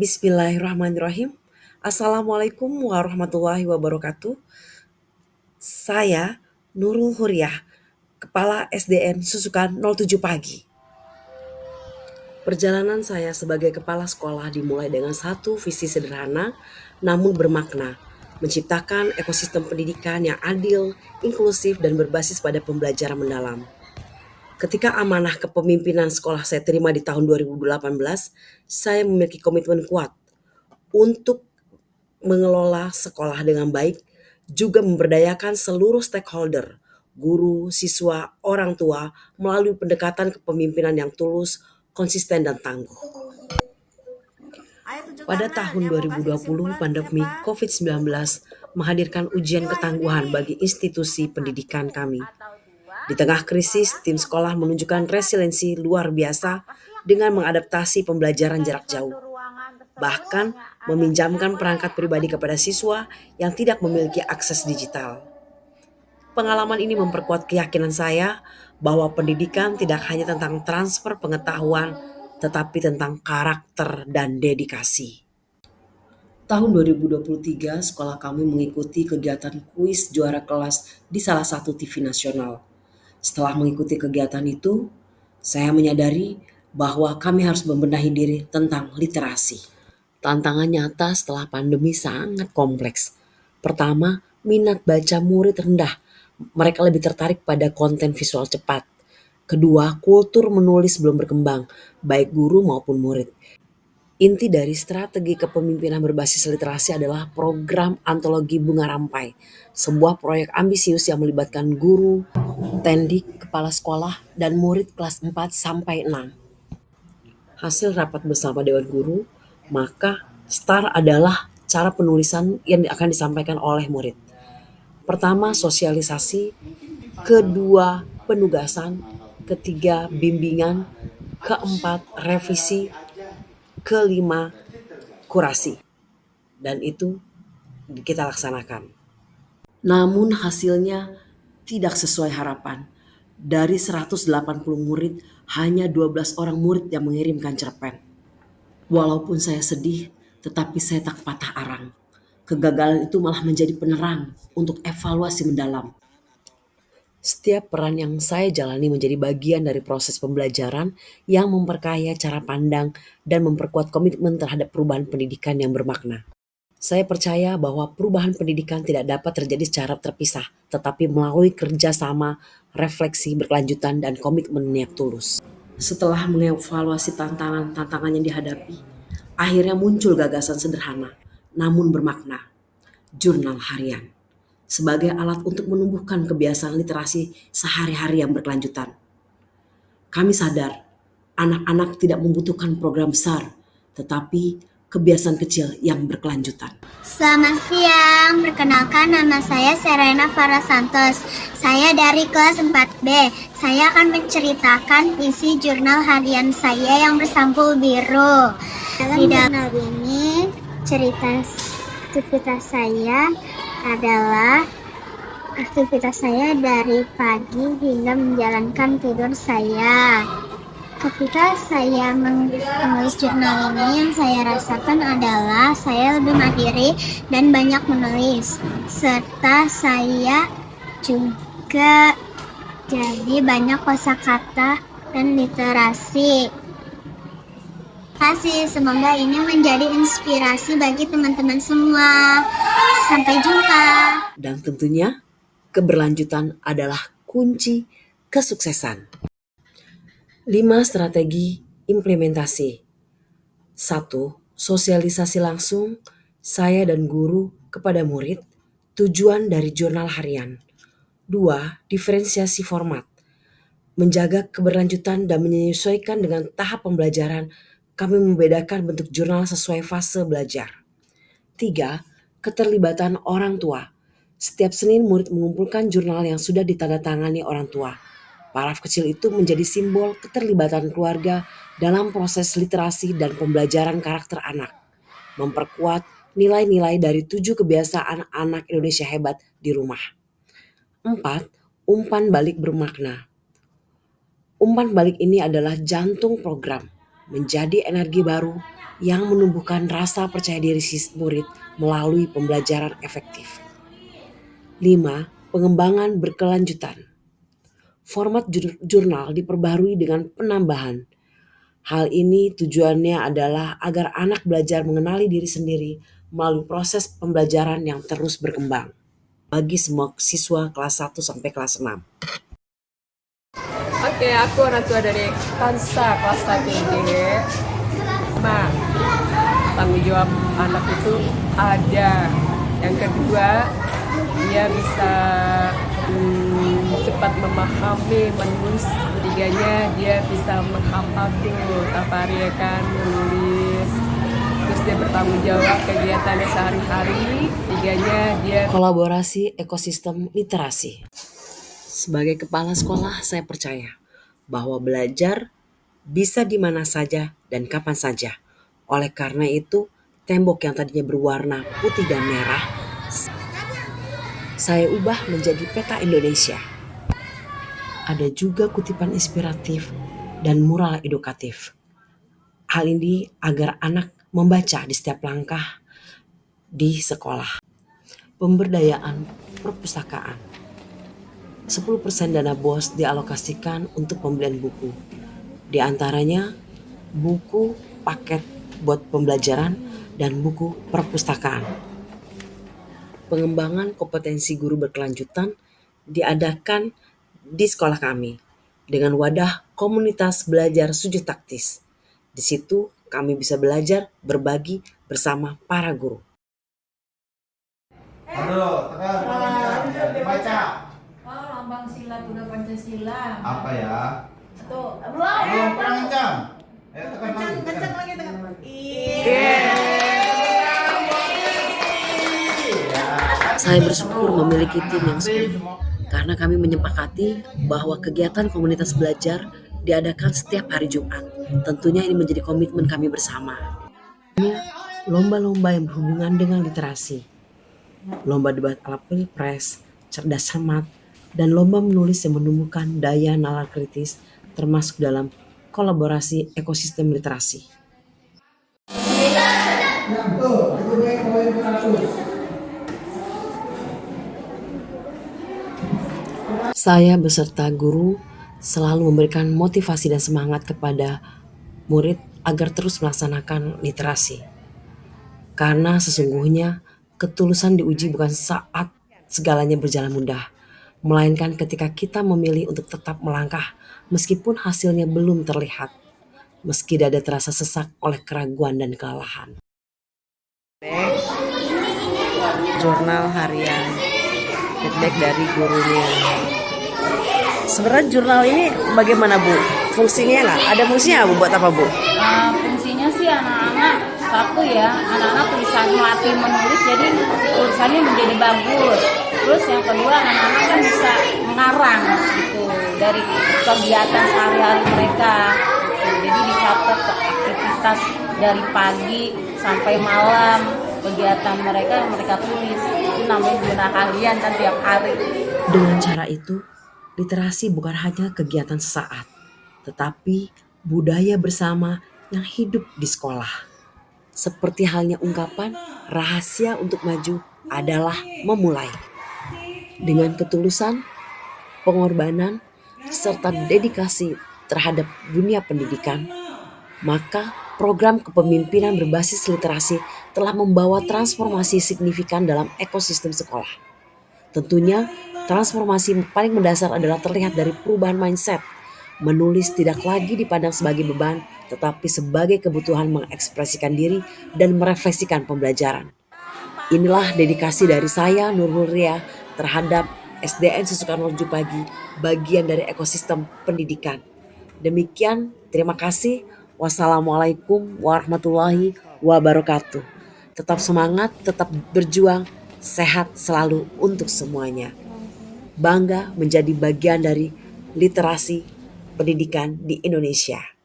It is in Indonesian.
Bismillahirrahmanirrahim. Assalamualaikum warahmatullahi wabarakatuh. Saya Nurul Huriah, Kepala SDN Susukan 07 Pagi. Perjalanan saya sebagai kepala sekolah dimulai dengan satu visi sederhana namun bermakna, menciptakan ekosistem pendidikan yang adil, inklusif, dan berbasis pada pembelajaran mendalam. Ketika amanah kepemimpinan sekolah saya terima di tahun 2018, saya memiliki komitmen kuat untuk mengelola sekolah dengan baik, juga memberdayakan seluruh stakeholder, guru, siswa, orang tua, melalui pendekatan kepemimpinan yang tulus, konsisten, dan tangguh. Pada tahun 2020, pandemi COVID-19 menghadirkan ujian ketangguhan bagi institusi pendidikan kami. Di tengah krisis, tim sekolah menunjukkan resiliensi luar biasa dengan mengadaptasi pembelajaran jarak jauh, bahkan meminjamkan perangkat pribadi kepada siswa yang tidak memiliki akses digital. Pengalaman ini memperkuat keyakinan saya bahwa pendidikan tidak hanya tentang transfer pengetahuan, tetapi tentang karakter dan dedikasi. Tahun 2023, sekolah kami mengikuti kegiatan kuis juara kelas di salah satu TV nasional. Setelah mengikuti kegiatan itu, saya menyadari bahwa kami harus membenahi diri tentang literasi. Tantangan nyata setelah pandemi sangat kompleks. Pertama, minat baca murid rendah. Mereka lebih tertarik pada konten visual cepat. Kedua, kultur menulis belum berkembang, baik guru maupun murid. Inti dari strategi kepemimpinan berbasis literasi adalah program antologi Bunga Rampai, sebuah proyek ambisius yang melibatkan guru, tendik, kepala sekolah, dan murid kelas 4 sampai 6. Hasil rapat bersama Dewan Guru, maka STAR adalah cara penulisan yang akan disampaikan oleh murid. Pertama, sosialisasi. Kedua, penugasan. Ketiga, bimbingan. Keempat, revisi. Kelima, kurasi. Dan itu kita laksanakan. Namun hasilnya tidak sesuai harapan. Dari 180 murid, hanya 12 orang murid yang mengirimkan cerpen. Walaupun saya sedih, tetapi saya tak patah arang. Kegagalan itu malah menjadi penerang untuk evaluasi mendalam. Setiap peran yang saya jalani menjadi bagian dari proses pembelajaran yang memperkaya cara pandang dan memperkuat komitmen terhadap perubahan pendidikan yang bermakna. Saya percaya bahwa perubahan pendidikan tidak dapat terjadi secara terpisah, tetapi melalui kerjasama, refleksi berkelanjutan, dan komitmen niat tulus. Setelah mengevaluasi tantangan yang dihadapi, akhirnya muncul gagasan sederhana, namun bermakna, jurnal harian, sebagai alat untuk menumbuhkan kebiasaan literasi sehari-hari yang berkelanjutan. Kami sadar, anak-anak tidak membutuhkan program besar, tetapi kebiasaan kecil yang berkelanjutan. Selamat siang, perkenalkan nama saya Serena Farah Santos. Saya dari kelas 4B. Saya akan menceritakan isi jurnal harian saya yang bersampul biru. Di dalam jurnal ini, cerita aktivitas saya adalah aktivitas saya dari pagi hingga menjalankan tidur saya. Ketika saya menulis jurnal ini, yang saya rasakan adalah saya lebih mandiri dan banyak menulis, serta saya juga jadi banyak kosakata dan literasi. Terima kasih, semoga ini menjadi inspirasi bagi teman-teman semua. Sampai jumpa. Dan tentunya keberlanjutan adalah kunci kesuksesan. 5 strategi implementasi. 1. Sosialisasi langsung saya dan guru kepada murid, tujuan dari jurnal harian. 2. Diferensiasi format. Menjaga keberlanjutan dan menyesuaikan dengan tahap pembelajaran, kami membedakan bentuk jurnal sesuai fase belajar. 3. Keterlibatan orang tua. Setiap Senin murid mengumpulkan jurnal yang sudah ditandatangani orang tua. Paraf kecil itu menjadi simbol keterlibatan keluarga dalam proses literasi dan pembelajaran karakter anak. Memperkuat nilai-nilai dari 7 kebiasaan anak Indonesia hebat di rumah. 4. Umpan balik bermakna. Umpan balik ini adalah jantung program, menjadi energi baru, yang menumbuhkan rasa percaya diri si murid melalui pembelajaran efektif. 5. Pengembangan berkelanjutan. Format jurnal diperbarui dengan penambahan. Hal ini tujuannya adalah agar anak belajar mengenali diri sendiri melalui proses pembelajaran yang terus berkembang bagi semua siswa kelas 1 sampai kelas 6. Oke, aku orang tua dari Kansa kelas 1D. Tanggung jawab anak itu ada. Yang kedua, dia bisa cepat memahami, menulis. Ketiganya, dia bisa menghafal tuh tafari kan, menulis. Terus dia bertanggung jawab kegiatannya sehari-hari. Ketiganya, dia Kolaborasi ekosistem literasi. Sebagai kepala sekolah, saya percaya bahwa belajar bisa di mana saja dan kapan saja. Oleh karena itu, tembok yang tadinya berwarna putih dan merah, saya ubah menjadi peta Indonesia. Ada juga kutipan inspiratif dan mural edukatif. Hal ini agar anak membaca di setiap langkah di sekolah. Pemberdayaan perpustakaan. 10% dana BOS dialokasikan untuk pembelian buku. Di antaranya buku paket buat pembelajaran dan buku perpustakaan. Pengembangan kompetensi guru berkelanjutan diadakan di sekolah kami dengan wadah komunitas belajar sujud taktis. Di situ kami bisa belajar berbagi bersama para guru. Aduh, tekan dibaca. Oh, lambang sila Tuna Pancasila. Apa ya? Tuh, Belum kurang kencang. Tekan lagi. kencang lagi tekan. Saya bersyukur memiliki tim yang solid karena kami menyepakati bahwa kegiatan komunitas belajar diadakan setiap hari Jumat. Tentunya ini menjadi komitmen kami bersama. Lomba-lomba yang berhubungan dengan literasi, lomba debat ala pilpres, cerdas cermat, dan lomba menulis yang menumbuhkan daya nalar kritis termasuk dalam kolaborasi ekosistem literasi. Saya beserta guru selalu memberikan motivasi dan semangat kepada murid agar terus melaksanakan literasi. Karena sesungguhnya ketulusan diuji bukan saat segalanya berjalan mudah, melainkan ketika kita memilih untuk tetap melangkah meskipun hasilnya belum terlihat, meski dada terasa sesak oleh keraguan dan kelelahan. Jurnal harian, feedback dari gurunya. Sebenarnya jurnal ini bagaimana Bu? Fungsinya nggak? Ada fungsinya Bu? Buat apa Bu? Fungsinya sih anak-anak satu ya, anak-anak tulisan melatih menulis jadi tulisannya menjadi bagus. Terus yang kedua anak-anak kan bisa mengarang gitu dari kegiatan sehari-hari mereka. Gitu. Jadi dicatat aktivitas dari pagi sampai malam kegiatan mereka yang mereka tulis. Itu namanya jurnal harian kan tiap hari. Dengan cara itu, literasi bukan hanya kegiatan sesaat, tetapi budaya bersama yang hidup di sekolah. Seperti halnya ungkapan, rahasia untuk maju adalah memulai. Dengan ketulusan, pengorbanan, serta dedikasi terhadap dunia pendidikan, maka program kepemimpinan berbasis literasi telah membawa transformasi signifikan dalam ekosistem sekolah. Tentunya, transformasi paling mendasar adalah terlihat dari perubahan mindset. Menulis tidak lagi dipandang sebagai beban, tetapi sebagai kebutuhan mengekspresikan diri dan merefleksikan pembelajaran. Inilah dedikasi dari saya, Nurul Ria, terhadap SDN Susukarnojo Pagi, bagian dari ekosistem pendidikan. Demikian, terima kasih. Wassalamualaikum warahmatullahi wabarakatuh. Tetap semangat, tetap berjuang, sehat selalu untuk semuanya. Bangga menjadi bagian dari literasi pendidikan di Indonesia.